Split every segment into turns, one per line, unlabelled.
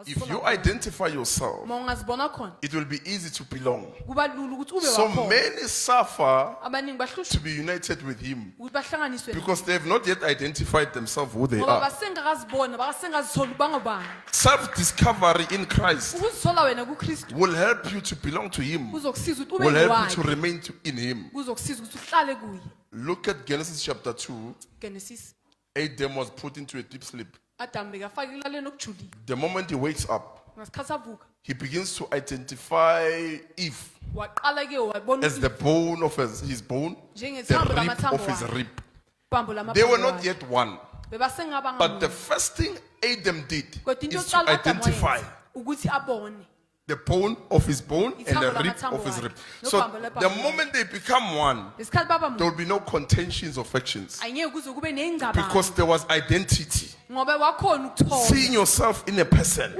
If you identify yourself, it will be easy to belong. So many suffer to be united with him because they have not yet identified themselves who they are. Self-discovery in Christ will help you to belong to him, will help you to remain in him. Look at Genesis chapter 2. Adam was put into a deep sleep. The moment he wakes up, he begins to identify Eve as the bone of his bone, the rib of his rib. They were not yet one. But the first thing Adam did is to identify the bone of his bone and the rib of his rib. So the moment they become one, there will be no contentions or factions because there was identity. Seeing yourself in a person,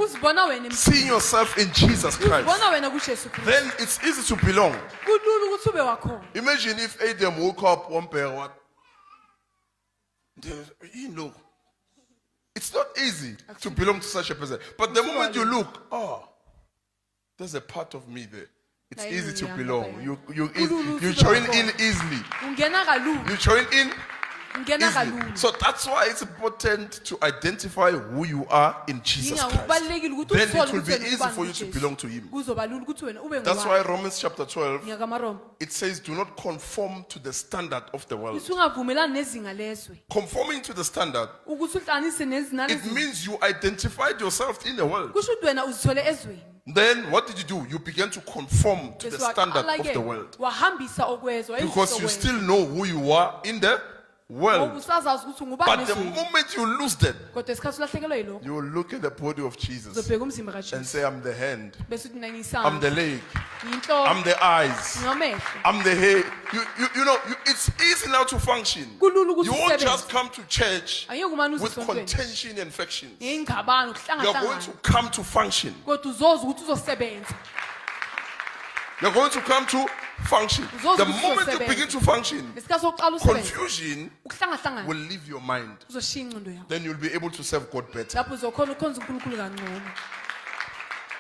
seeing yourself in Jesus Christ, then it's easy to belong. Imagine if Adam woke up one pair, it's not easy to belong to such a person. But the moment you look, there's a part of me there. It's easy to belong. You join in easily. You join in easily. So that's why it's important to identify who you are in Jesus Christ. Then it will be easy for you to belong to him. That's why Romans chapter 12, it says, do not conform to the standard of the world. Conforming to the standard, it means you identified yourself in the world. Then what did you do? You began to conform to the standard of the world. Because you still know who you are in the world. But the moment you lose that, you will look at the body of Jesus and say, I'm the hand, I'm the leg, I'm the eyes, I'm the head. It's easy now to function. You won't just come to church with contention and factions. You're going to come to function. You're going to come to function. The moment you begin to function, confusion will leave your mind. Then you'll be able to serve God better.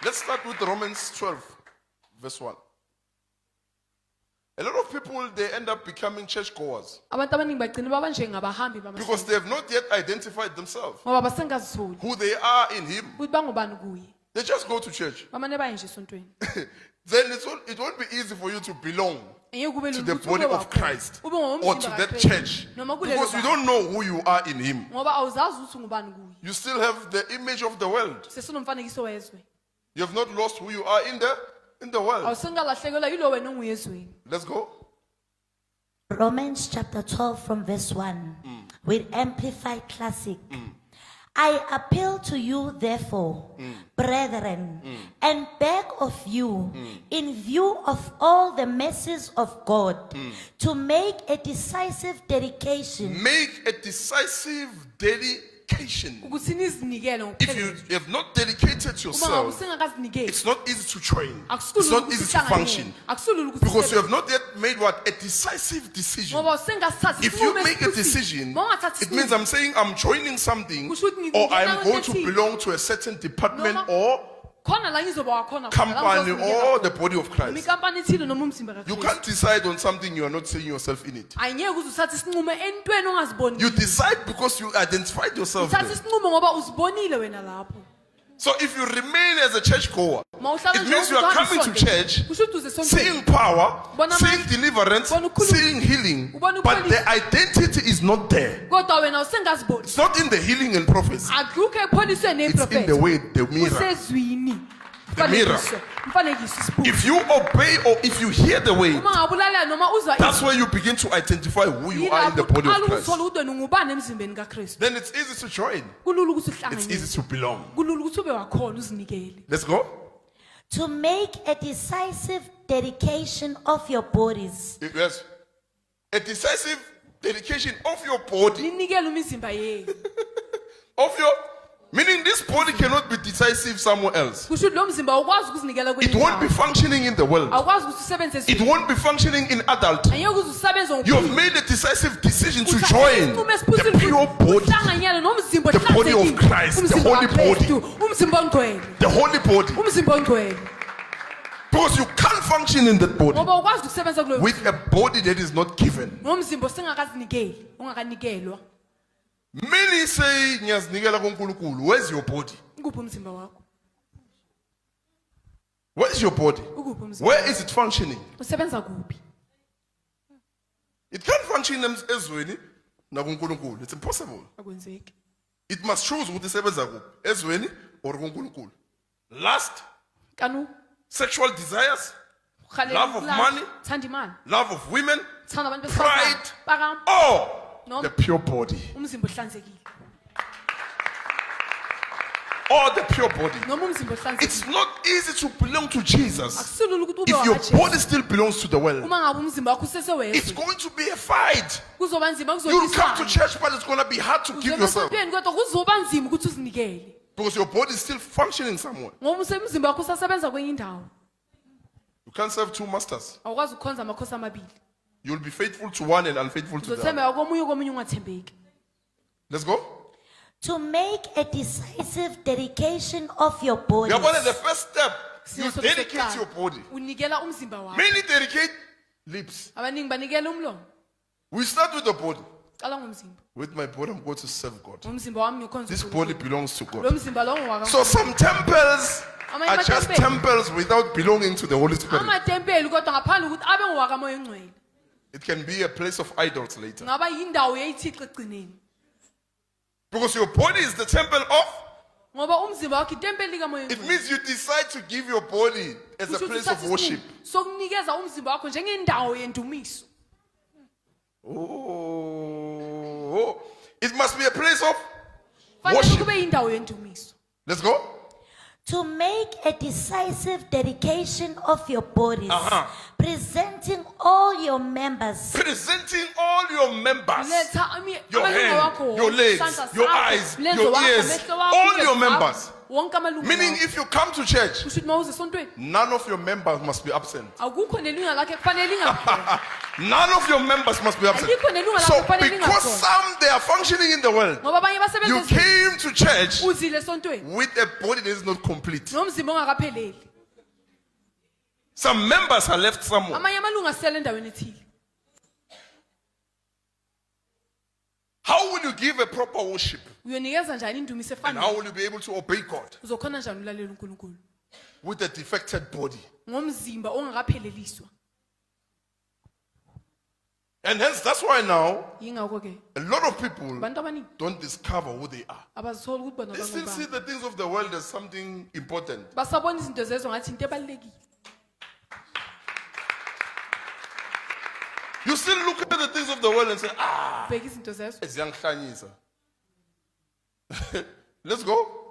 Let's start with Romans 12, verse 1. A lot of people, they end up becoming churchgoers because they have not yet identified themselves, who they are in him. They just go to church. Then it won't be easy for you to belong to the body of Christ or to that church because you don't know who you are in him. You still have the image of the world. You have not lost who you are in the world. Let's go.
Romans chapter 12 from verse 1 with Amplified Classic. I appeal to you, therefore, brethren, and beg of you, in view of all the mercies of God, to make a decisive dedication.
Make a decisive dedication. If you have not dedicated yourself, it's not easy to train. It's not easy to function. Because you have not yet made what? A decisive decision. If you make a decision, it means I'm saying I'm joining something, or I'm going to belong to a certain department or company or the body of Christ. You can't decide on something you are not seeing yourself in it. You decide because you identified yourself there. So if you remain as a churchgoer, it means you are coming to church, seeing power, seeing deliverance, seeing healing, but the identity is not there. It's not in the healing and prophecy. It's in the way, the mirror. The mirror. If you obey or if you hear the way, that's where you begin to identify who you are in the body of Christ. Then it's easy to join. It's easy to belong. Let's go.
To make a decisive dedication of your bodies.
Yes. A decisive dedication of your body. Of your Meaning this body cannot be decisive somewhere else. It won't be functioning in the world. It won't be functioning in adult. You have made a decisive decision to join the pure body. The body of Christ, the holy body. The holy body. Because you can't function in that body with a body that is not given. Many say, "Ngiyazinikela kuNkulunkulu." Where's your body? Where is your body? Where is it functioning? It can't function ezweni nakuNkulunkulu. It's impossible. It must choose ukuthi isebenza kuphi, ezweni or kuNkulunkulu. Lust, sexual desires, love of money, love of women, pride, the pure body. Or the pure body. It's not easy to belong to Jesus if your body still belongs to the world. It's going to be a fight. You'll come to church, but it's going to be hard to give yourself because your body is still functioning somewhere. You can't serve two masters. You'll be faithful to one and unfaithful to the other. Let's go.
To make a decisive dedication of your body.
The first step, you dedicate your body. Many dedicate lips. We start with the body. With my body, I'm going to serve God. This body belongs to God. So some temples are just temples without belonging to the Holy Spirit. It can be a place of idols later. Because your body is the temple of. It means you decide to give your body as a place of worship. Oh, it must be a place of worship. Let's go.
To make a decisive dedication of your bodies, presenting all your members.
Presenting all your members. Your hand, your legs, your eyes, your ears, all your members. Meaning if you come to church, none of your members must be absent. None of your members must be absent. So because some they are functioning in the world, you came to church with a body that is not complete. Some members are left somewhere. How will you give a proper worship? And how will you be able to obey God with a defected body? And hence, that's why now a lot of people don't discover who they are. They still see the things of the world as something important. You still look at the things of the world and say, it's young Chinese. Let's go.